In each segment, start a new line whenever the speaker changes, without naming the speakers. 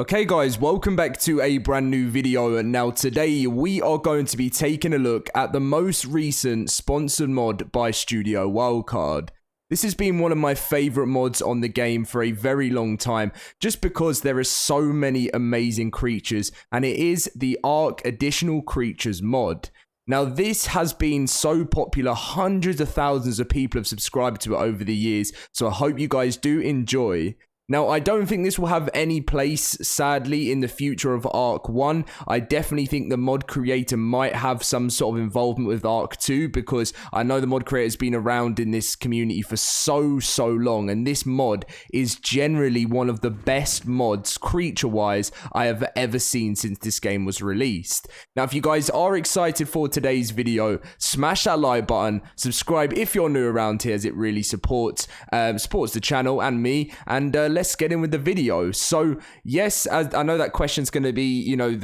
Okay guys, welcome back to a brand new video, and now today we are going to be taking a look at the most recent sponsored mod by Studio Wildcard. This has been one of my favorite mods on the game for a very long time, just because there are so many amazing creatures, and it is the ARK Additional Creatures mod. Now this has been so popular, hundreds of thousands of people have subscribed to it over the years, so I hope you guys do enjoy. Now, I don't think this will have any place, sadly, in the future of ARK 1. I definitely think the mod creator might have some sort of involvement with ARK 2, because I know the mod creator has been around in this community for so long, and this mod is generally one of the best mods, creature-wise, I have ever seen since this game was released. Now, if you guys are excited for today's video, smash that like button, subscribe if you're new around here, as it really supports the channel and me, and let's get in with the video. So yes, as I know that question's going to be, you know,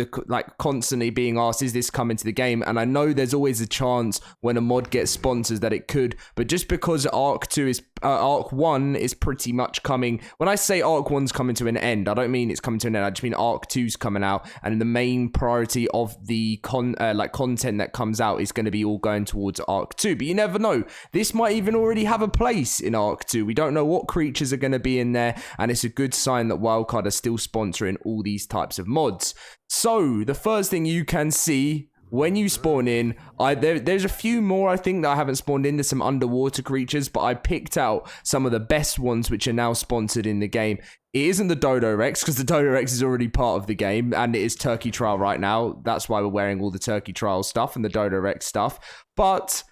constantly being asked, is this coming to the game? And I know there's always a chance when a mod gets sponsors that it could, but just because ARK 1 is pretty much coming, when I say ARK 1's coming to an end, I don't mean it's coming to an end, I just mean ARK 2's coming out, and the main priority of the content that comes out is going to be all going towards ARK 2. But you never know, this might even already have a place in ARK 2. We don't know what creatures are going to be in there, and it's a good sign that Wildcard are still sponsoring all these types of mods. So the first thing you can see when you spawn in, there's a few more I think that I haven't spawned in. There's some underwater creatures, but I picked out some of the best ones which are now sponsored in the game. It isn't the Dodo Rex, because the Dodo Rex is already part of the game, and it is Turkey Trial right now. That's why we're wearing all the Turkey Trial stuff and the Dodo Rex stuff. But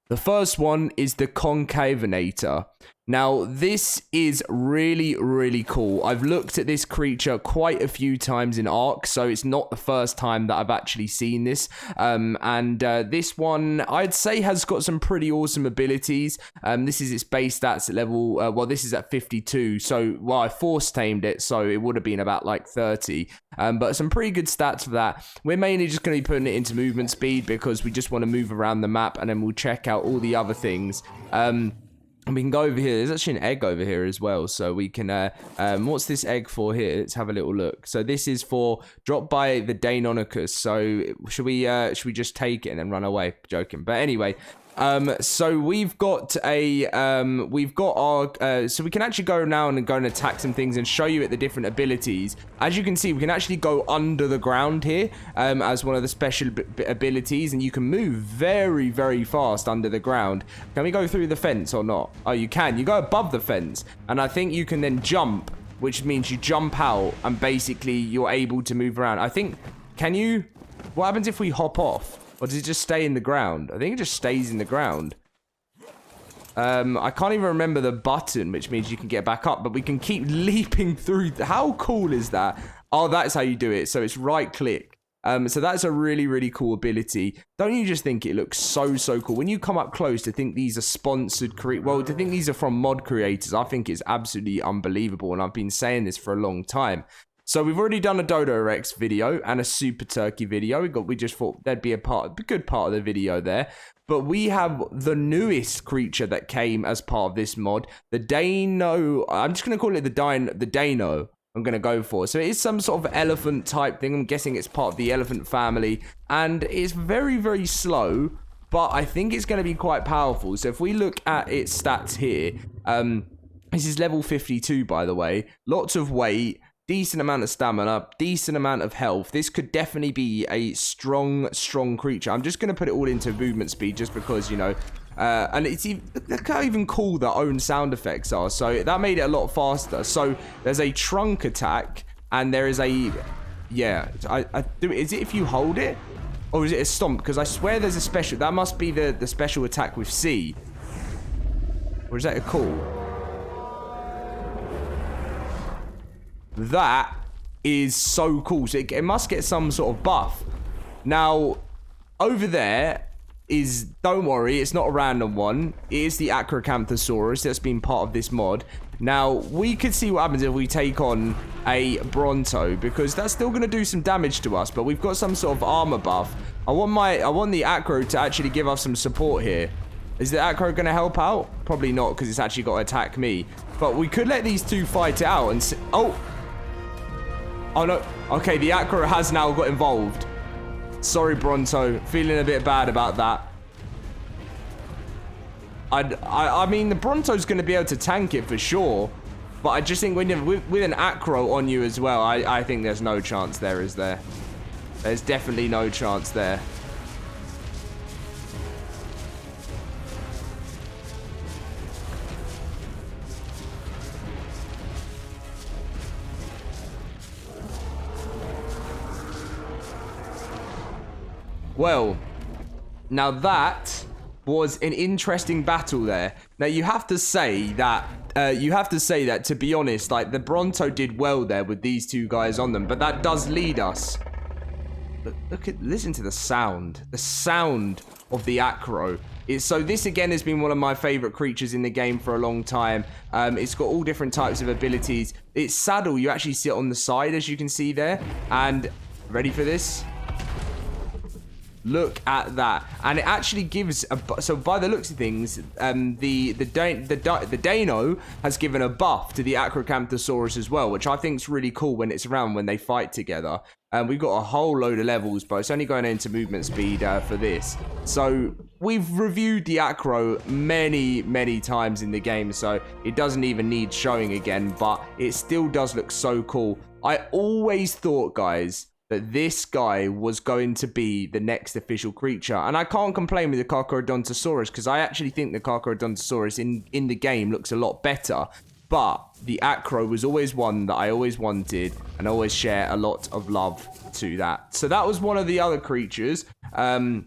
the first one is the Concavenator. Now, this is really cool. I've looked at this creature quite a few times in ARK, so it's not the first time that I've actually seen this. This one, I'd say, has got some pretty awesome abilities. This is its base stats at level, well, this is at 52, so, well, I force-tamed it, so it would have been about, like, 30. But some pretty good stats for that. We're mainly just going to be putting it into movement speed, because we just want to move around the map, and then we'll check out all the other things. And we can go over here. There's actually an egg over here as well. So we can, what's this egg for here? Let's have a little look. So this is for drop by the Deinonychus. So should we just take it and then run away? Joking. But anyway, so we've got our, so we can actually go now and go and attack some things and show you the different abilities. As you can see, we can actually go under the ground here, as one of the special abilities, and you can move very fast under the ground. Can we go through the fence or not? Oh, you can. You go above the fence, and I think you can then jump, which means you jump out, and basically you're able to move around. I think, can you, what happens if we hop off? Or does it just stay in the ground? I think it just stays in the ground. I can't even remember the button, which means you can get back up, but we can keep leaping through. How cool is that? Oh, that's how you do it. So it's right click. So that's a really cool ability. Don't you just think it looks so cool? When you come up close to think these are sponsored to think these are from mod creators, I think it's absolutely unbelievable. And I've been saying this for a long time. So we've already done a Dodo Rex video and a Super Turkey video. We just thought there'd be a good part of the video there. But we have the newest creature that came as part of this mod, the Dano. I'm just gonna call it the Dano. I'm gonna go for. So it is some sort of elephant type thing. I'm guessing it's part of the elephant family, and it's very slow. But I think it's gonna be quite powerful. So if we look at its stats here, this is level 52, by the way. Lots of weight. Decent amount of stamina, decent amount of health. This could definitely be a strong creature. I'm just going to put it all into movement speed just because, you know, and it's even, look how even cool their own sound effects are. So that made it a lot faster. So there's a trunk attack, and there is a, yeah, is it if you hold it? Or is it a stomp? Because I swear there's a special, that must be the special attack with C. Or is that a call? That is so cool. So it must get some sort of buff. Now, over there is, don't worry, it's not a random one. It is the Acrocanthosaurus that's been part of this mod. Now, we could see what happens if we take on a Bronto, because that's still going to do some damage to us, but we've got some sort of armor buff. I want the Acro to actually give us some support here. Is the Acro going to help out? Probably not, because it's actually got to attack me. But we could let these two fight it out and oh! Oh, no. Okay, the Acro has now got involved. Sorry, Bronto. Feeling a bit bad about that. I mean, the Bronto's going to be able to tank it for sure. But I just think with an Acro on you as well, I think there's no chance there, is there? There's definitely no chance there. Well, now that was an interesting battle there. Now you have to say that to be honest, like the Bronto did well there with these two guys on them, but that does lead us. Listen to the sound of the Acro. So this again has been one of my favorite creatures in the game for a long time. It's got all different types of abilities. Its saddle, you actually sit on the side, as you can see there. And ready for this? Look at that, and it actually gives so by the looks of things, the Dano has given a buff to the Acrocanthosaurus as well, which I think is really cool when it's around, when they fight together. And we've got a whole load of levels, but it's only going into movement speed for this. So we've reviewed the Acro many times in the game, so it doesn't even need showing again, but it still does look so cool. I always thought, guys, that this guy was going to be the next official creature. And I can't complain with the Carcharodontosaurus, because I actually think the Carcharodontosaurus in the game looks a lot better. But the Acro was always one that I always wanted, and I always share a lot of love to that. So that was one of the other creatures. I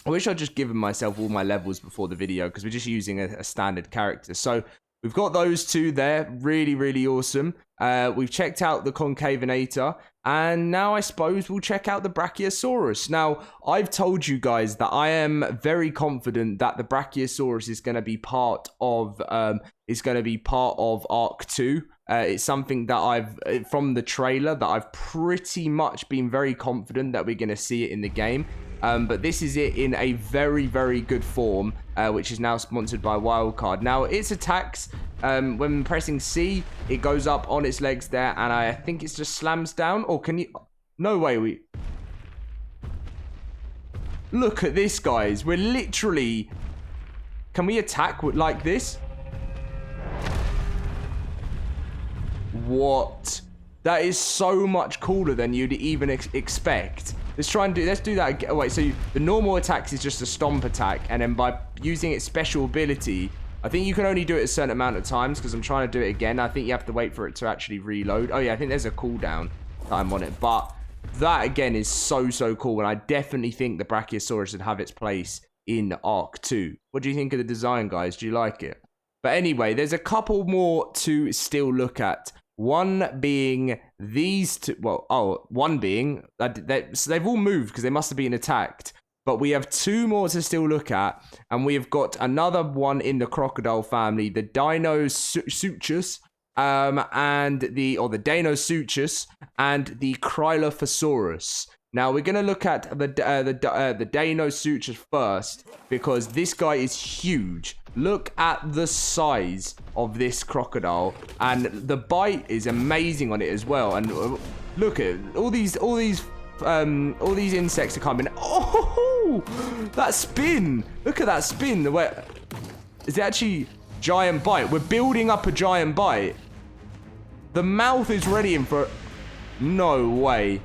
wish I'd just given myself all my levels before the video, because we're just using a standard character. So we've got those two there. Really awesome. We've checked out the Concavinator, and now I suppose we'll check out the Brachiosaurus. Now, I've told you guys that I am very confident that the Brachiosaurus is going to be part of ARK 2. It's something that from the trailer, that I've pretty much been very confident that we're going to see it in the game. But this is it in a very good form, which is now sponsored by Wildcard. Now, its attacks, when pressing C, it goes up on its legs there, and I think it just slams down. Or can you... No way, Look at this, guys. We're literally... Can we attack like this? What? That is so much cooler than you'd even expect. Let's do that again. Oh, wait, so the normal attacks is just a stomp attack, and then by using its special ability, I think you can only do it a certain amount of times, because I'm trying to do it again. I think you have to wait for it to actually reload. Oh yeah, I think there's a cooldown time on it, but that again is so cool, and I definitely think the Brachiosaurus should have its place in ARK 2. What do you think of the design, guys? Do you like it? But anyway, there's a couple more to still look at. One being these two, one being, so they've all moved because they must have been attacked. But we have two more to still look at, and we have got another one in the crocodile family, the Dinosuchus, and the Danosuchus, and the Cryolophosaurus. Now we're gonna look at the Danosuchus first, because this guy is huge. Look at the size of this crocodile, and the bite is amazing on it as well. And look at all these insects are coming. Oh, that spin! Look at that spin. The way is it actually giant bite? We're building up a giant bite. The mouth is ready for. No way.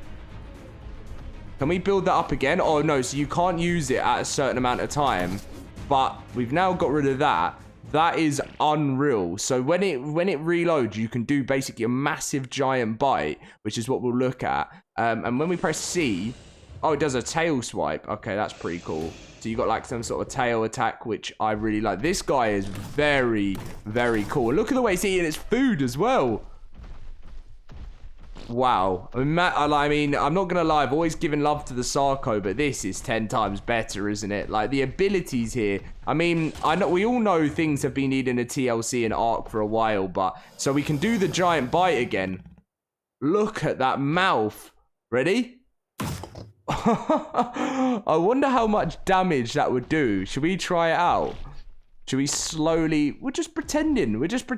Can we build that up again? Oh no, so you can't use it at a certain amount of time. But we've now got rid of that. That is unreal. So when it reloads, you can do basically a massive giant bite, which is what we'll look at. And when we press C, oh, it does a tail swipe. Okay, that's pretty cool. So you got like some sort of tail attack, which I really like. This guy is very cool. Look at the way it's eating its food as well. Wow. I mean, I'm not gonna lie, I've always given love to the Sarco, but this is 10 times better, isn't it? Like, the abilities here, I mean, we all know things have been needing a TLC and ARK for a while, but so we can do the giant bite again. Look at that mouth. Ready? I wonder how much damage that would do. Should we try it out? Should we slowly... We're just pretending. We're just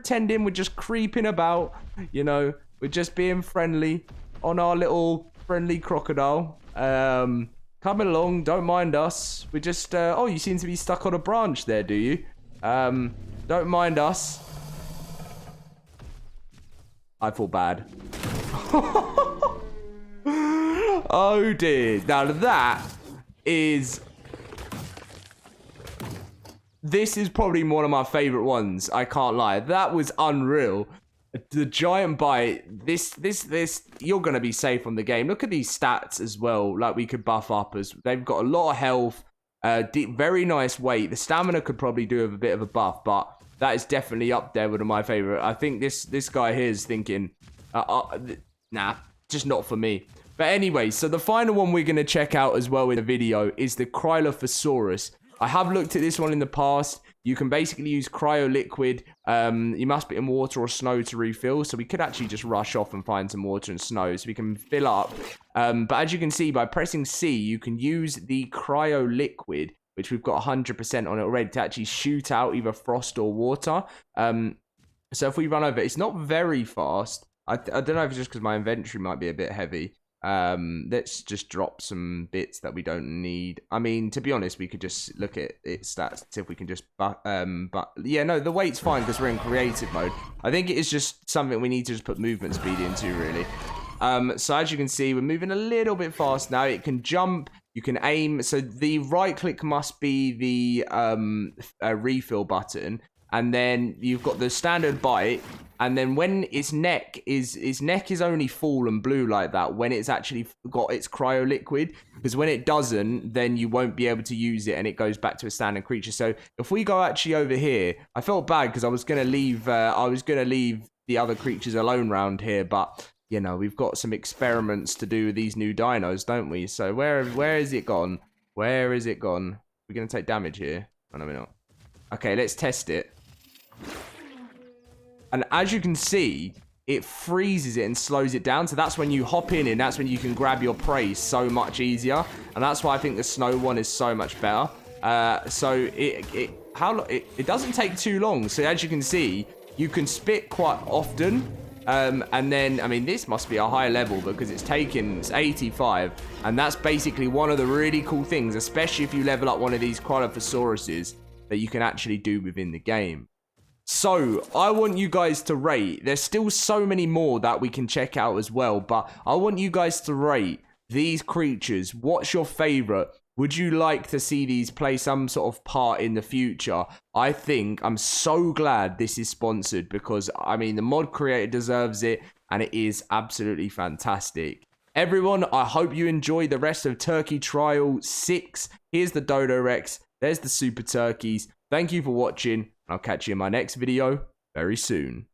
creeping about, you know. We're just being friendly. on our little friendly crocodile. Coming along, don't mind us. We're just, oh, you seem to be stuck on a branch there, do you? Don't mind us. I feel bad. Oh dear. Now that is... This is probably one of my favorite ones. I can't lie. That was unreal. The giant bite. This. You're going to be safe on the game. Look at these stats as well. Like, we could buff up as... They've got a lot of health. Very nice weight. The stamina could probably do with a bit of a buff, but that is definitely up there with my favorite. I think this guy here is thinking, nah, just not for me. But anyway, so the final one we're going to check out as well in the video is the Crysis. I have looked at this one in the past. You can basically use cryo liquid. You must be in water or snow to refill. So we could actually just rush off and find some water and snow so we can fill up. But as you can see, by pressing C, you can use the cryo liquid, which we've got 100% on it already, to actually shoot out either frost or water. So if we run over, it's not very fast. I don't know if it's just because my inventory might be a bit heavy. Let's just drop some bits that we don't need. I mean, to be honest, we could just look at its stats to see if we can just, but yeah, no, the weight's fine because we're in creative mode. I think it is just something we need to just put movement speed into, really. So as you can see, we're moving a little bit fast now. It can jump, you can aim. So the right click must be the refill button. And then you've got the standard bite. And then when its neck is only full and blue like that when it's actually got its cryo liquid. Because when it doesn't, then you won't be able to use it and it goes back to a standard creature. So if we go actually over here, I felt bad because I was gonna leave the other creatures alone around here, but you know, we've got some experiments to do with these new dinos, don't we? So where is it gone? Where is it gone? We're gonna take damage here. Oh, no, we're not. Okay, let's test it. And as you can see, it freezes it and slows it down. So that's when you hop in and that's when you can grab your prey so much easier. And that's why I think the snow one is so much better. So it doesn't take too long. So as you can see, you can spit quite often. And then, I mean, this must be a high level because it's 85. And that's basically one of the really cool things, especially if you level up one of these Crysis that you can actually do within the game. So, I want you guys to rate. There's still so many more that we can check out as well, but I want you guys to rate these creatures. What's your favorite? Would you like to see these play some sort of part in the future? I'm so glad this is sponsored because, I mean, the mod creator deserves it and it is absolutely fantastic. Everyone, I hope you enjoy the rest of Turkey Trial 6. Here's the Dodo Rex. There's the Super Turkeys. Thank you for watching. I'll catch you in my next video very soon.